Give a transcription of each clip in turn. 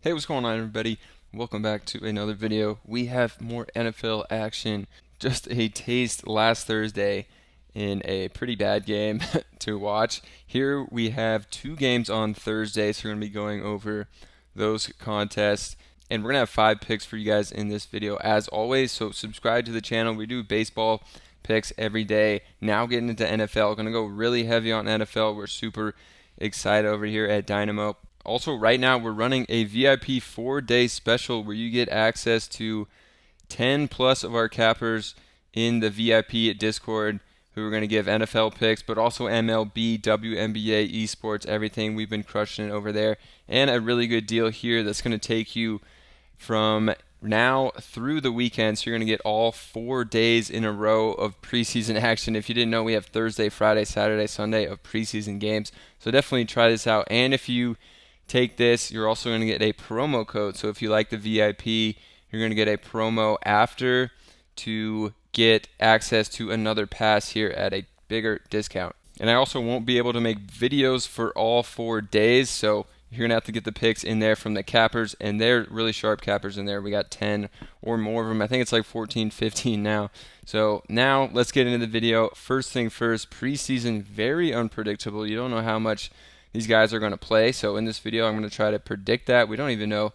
Hey, what's going on, everybody? Welcome back to another video. We have more NFL action. Just a taste last Thursday in a pretty bad game to watch. Here we have two games on Thursday, so we're going to be going over those contests. And we're going to have 5 picks for you guys in this video as always. So subscribe to the channel. We do baseball picks every day. Now getting into NFL. Going to go really heavy on NFL. We're super excited over here at Dynamo. Also, right now we're running a VIP 4-day special where you get access to 10 plus of our cappers in the VIP Discord who are going to give NFL picks, but also MLB, WNBA, esports, everything. We've been crushing it over there. And a really good deal here that's going to take you from now through the weekend. So you're going to get all 4 days in a row of preseason action. If you didn't know, we have Thursday, Friday, Saturday, Sunday of preseason games. So definitely try this out. And if you take this, you're also going to get a promo code. So if you like the VIP, you're going to get a promo after to get access to another pass here at a bigger discount. And I also won't be able to make videos for all 4 days, so you're going to have to get the picks in there from the cappers, and they're really sharp cappers in there. We got 10 or more of them. I think it's like 14, 15 now. So now let's get into the video. First thing first, preseason, very unpredictable. You don't know how much these guys are going to play. So in this video, I'm going to try to predict that. We don't even know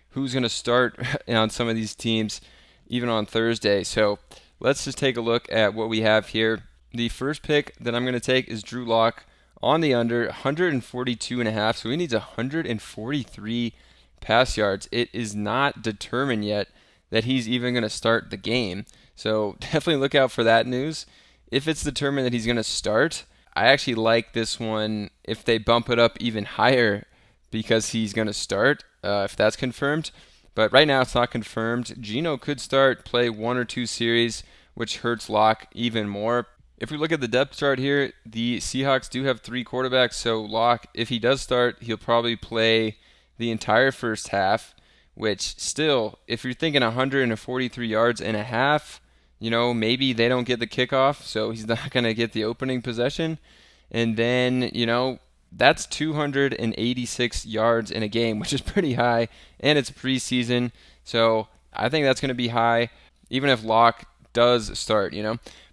who's going to start on some of these teams, even on Thursday. So let's just take a look at what we have here. The first pick that I'm going to take is Drew Lock on the under, 142.5. So he needs 143 pass yards. It is not determined yet that he's even going to start the game. So definitely look out for that news. If it's determined that he's going to start, I actually like this one if they bump it up even higher because he's going to start, if that's confirmed. But right now it's not confirmed. Geno could start, play 1 or 2 series, which hurts Locke even more. If we look at the depth chart here, the Seahawks do have 3 quarterbacks, so Locke, if he does start, he'll probably play the entire first half, which still, if you're thinking 143 yards and a half, maybe they don't get the kickoff, so he's not going to get the opening possession. And then, that's 286 yards in a game, which is pretty high, and it's preseason. So I think that's going to be high, even if Locke does start,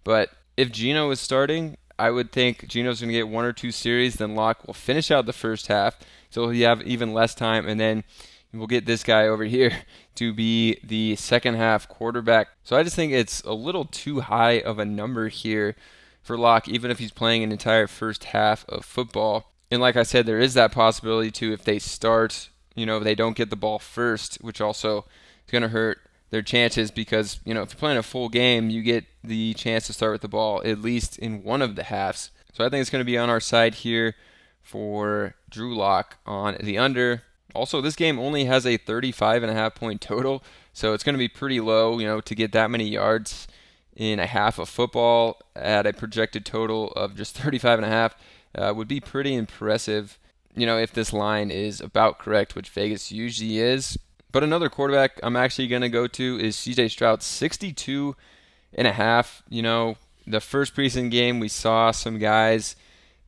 But if Geno is starting, I would think Geno's going to get 1 or 2 series, then Locke will finish out the first half, so he'll have even less time, and then we'll get this guy over here to be the second half quarterback. So I just think it's a little too high of a number here for Locke, even if he's playing an entire first half of football. And like I said, there is that possibility too if they start, they don't get the ball first, which also is going to hurt their chances because, if you're playing a full game, you get the chance to start with the ball at least in one of the halves. So I think it's going to be on our side here for Drew Lock on the under. Also, this game only has a 35.5 point total, so it's going to be pretty low, to get that many yards in a half of football at a projected total of just 35.5 would be pretty impressive, if this line is about correct, which Vegas usually is. But another quarterback I'm actually going to go to is CJ Stroud, 62.5. The first preseason game, we saw some guys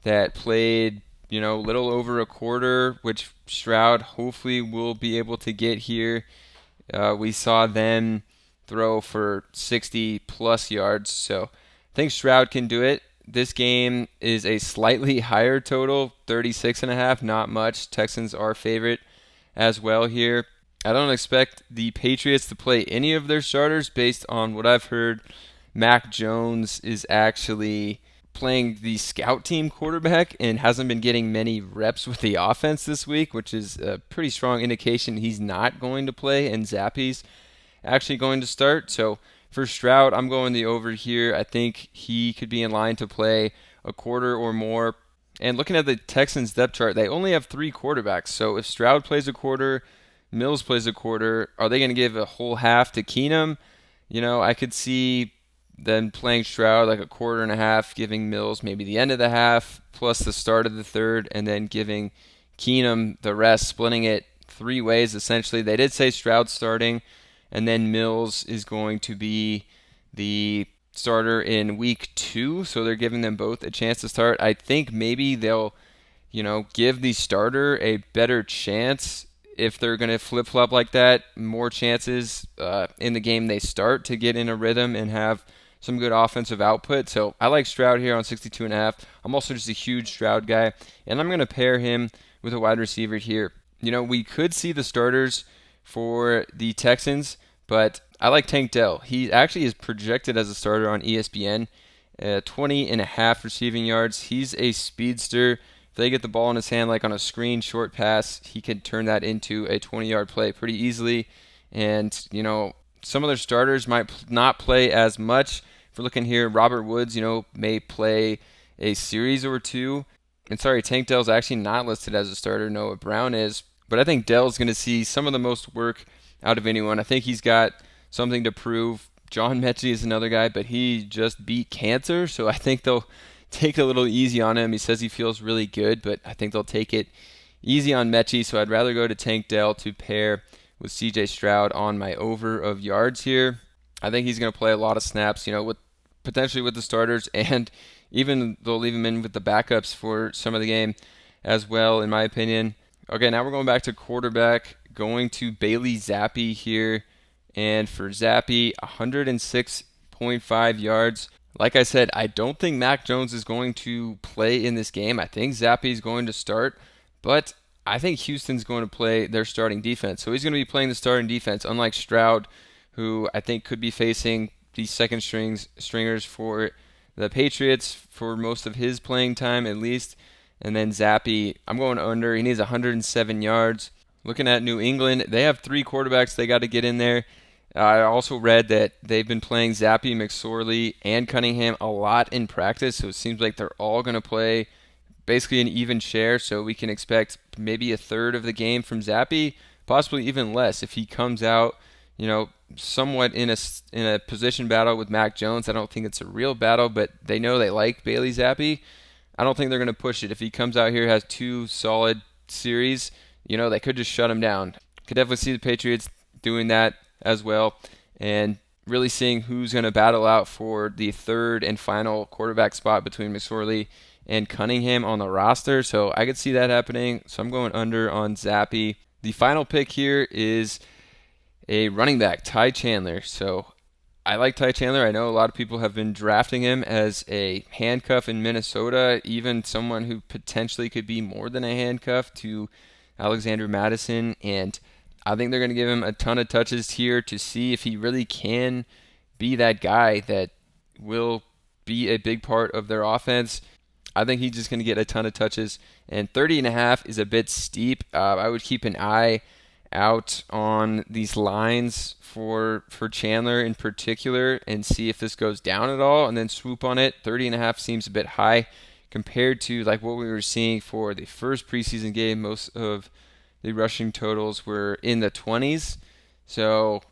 that played little over a quarter, which Stroud hopefully will be able to get here. We saw them throw for 60 plus yards, so I think Stroud can do it. This game is a slightly higher total, 36.5, not much. Texans are favorite as well here. I don't expect the Patriots to play any of their starters based on what I've heard. Mac Jones is actually playing the scout team quarterback and hasn't been getting many reps with the offense this week, which is a pretty strong indication he's not going to play, and Zappy's actually going to start. So for Stroud, I'm going the over here. I think he could be in line to play a quarter or more. And looking at the Texans depth chart, they only have 3 quarterbacks. So if Stroud plays a quarter, Mills plays a quarter, are they going to give a whole half to Keenum? I could see then playing Stroud like a quarter and a half, giving Mills maybe the end of the half, plus the start of the third, and then giving Keenum the rest, splitting it 3 ways essentially. They did say Stroud starting, and then Mills is going to be the starter in week 2, so they're giving them both a chance to start. I think maybe they'll, give the starter a better chance if they're going to flip-flop like that, more chances in the game they start to get in a rhythm and have some good offensive output. So I like Stroud here on 62.5. I'm also just a huge Stroud guy, and I'm going to pair him with a wide receiver here. We could see the starters for the Texans, but I like Tank Dell. He actually is projected as a starter on ESPN. 20.5 receiving yards. He's a speedster. If they get the ball in his hand like on a screen short pass, he can turn that into a 20-yard play pretty easily. And, some of their starters might not play as much. If we're looking here, Robert Woods, may play a series or two. And sorry, Tank Dell's actually not listed as a starter. Noah Brown is. But I think Dell's going to see some of the most work out of anyone. I think he's got something to prove. John Mechie is another guy, but he just beat cancer, so I think they'll take it a little easy on him. He says he feels really good, but I think they'll take it easy on Mechie, so I'd rather go to Tank Dell to pair with CJ Stroud on my over of yards here. I think he's going to play a lot of snaps, potentially with the starters, and even they'll leave him in with the backups for some of the game as well, in my opinion. Okay, now we're going back to quarterback, going to Bailey Zappy here. And for Zappy, 106.5 yards. Like I said, I don't think Mac Jones is going to play in this game. I think Zappy is going to start, but I think Houston's going to play their starting defense. So he's going to be playing the starting defense, unlike Stroud, who I think could be facing the second stringers for the Patriots for most of his playing time at least. And then Zappy, I'm going under. He needs 107 yards. Looking at New England, they have 3 quarterbacks they got to get in there. I also read that they've been playing Zappy, McSorley, and Cunningham a lot in practice, so it seems like they're all going to play basically an even share, so we can expect maybe a third of the game from Zappy, possibly even less if he comes out, somewhat in a position battle with Mac Jones. I don't think it's a real battle, but they know they like Bailey Zappy. I don't think they're going to push it. If he comes out here, has 2 solid series, they could just shut him down. Could definitely see the Patriots doing that as well, and really seeing who's going to battle out for the third and final quarterback spot between McSorley and Cunningham on the roster. So I could see that happening. So I'm going under on Zappy. The final pick here is a running back, Ty Chandler. So I like Ty Chandler. I know a lot of people have been drafting him as a handcuff in Minnesota, even someone who potentially could be more than a handcuff to Alexander Mattison, and I think they're going to give him a ton of touches here to see if he really can be that guy that will be a big part of their offense. I think he's just going to get a ton of touches, and 30.5 is a bit steep. I would keep an eye out on these lines for Chandler in particular and see if this goes down at all and then swoop on it. 30.5 seems a bit high compared to like what we were seeing for the first preseason game. Most of the rushing totals were in the 20s. So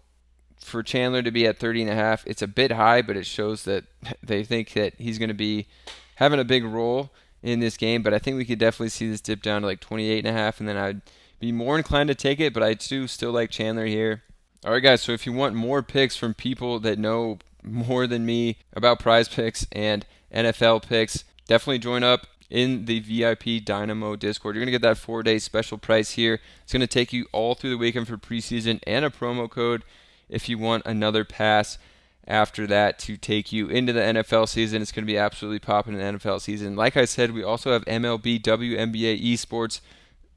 for Chandler to be at 30.5, it's a bit high, but it shows that they think that he's going to be having a big role in this game. But I think we could definitely see this dip down to like 28.5, and then I'd be more inclined to take it, but I do still like Chandler here. All right, guys, so if you want more picks from people that know more than me about Prizepicks and NFL picks, definitely join up in the VIP Dynamo Discord. You're going to get that 4-day special price here. It's going to take you all through the weekend for preseason and a promo code if you want another pass after that to take you into the NFL season. It's going to be absolutely popping in the NFL season. Like I said, we also have MLB, WNBA, esports,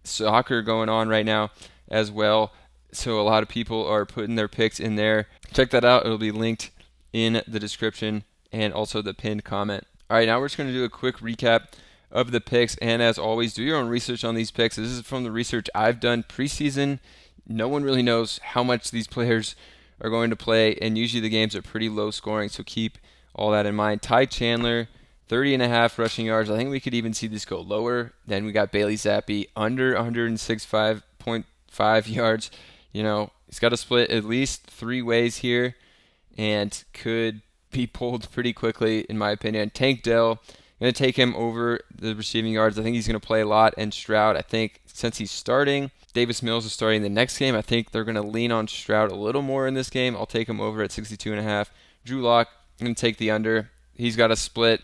soccer going on right now as well. So a lot of people are putting their picks in there. Check that out. It'll be linked in the description and also the pinned comment. All right, now we're just going to do a quick recap of the picks, and as always, do your own research on these picks. This is from the research I've done. Preseason, no one really knows how much these players are going to play, and usually the games are pretty low scoring, so keep all that in mind. Ty Chandler, 30.5 rushing yards. I think we could even see this go lower. Then we got Bailey Zappy, under 106.5 yards. He's got to split at least 3 ways here and could be pulled pretty quickly, in my opinion. Tank Dell, going to take him over the receiving yards. I think he's going to play a lot. And Stroud, I think since he's starting, Davis Mills is starting the next game. I think they're going to lean on Stroud a little more in this game. I'll take him over at 62.5. Drew Lock, I'm going to take the under. He's got to split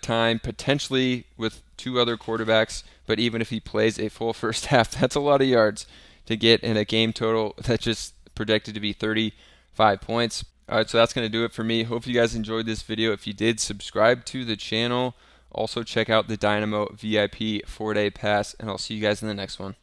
time, potentially with 2 other quarterbacks. But even if he plays a full first half, that's a lot of yards to get in a game total that just projected to be 35 points. Alright, so that's going to do it for me. Hope you guys enjoyed this video. If you did, subscribe to the channel. Also check out the Dynamo VIP 4-day pass, and I'll see you guys in the next one.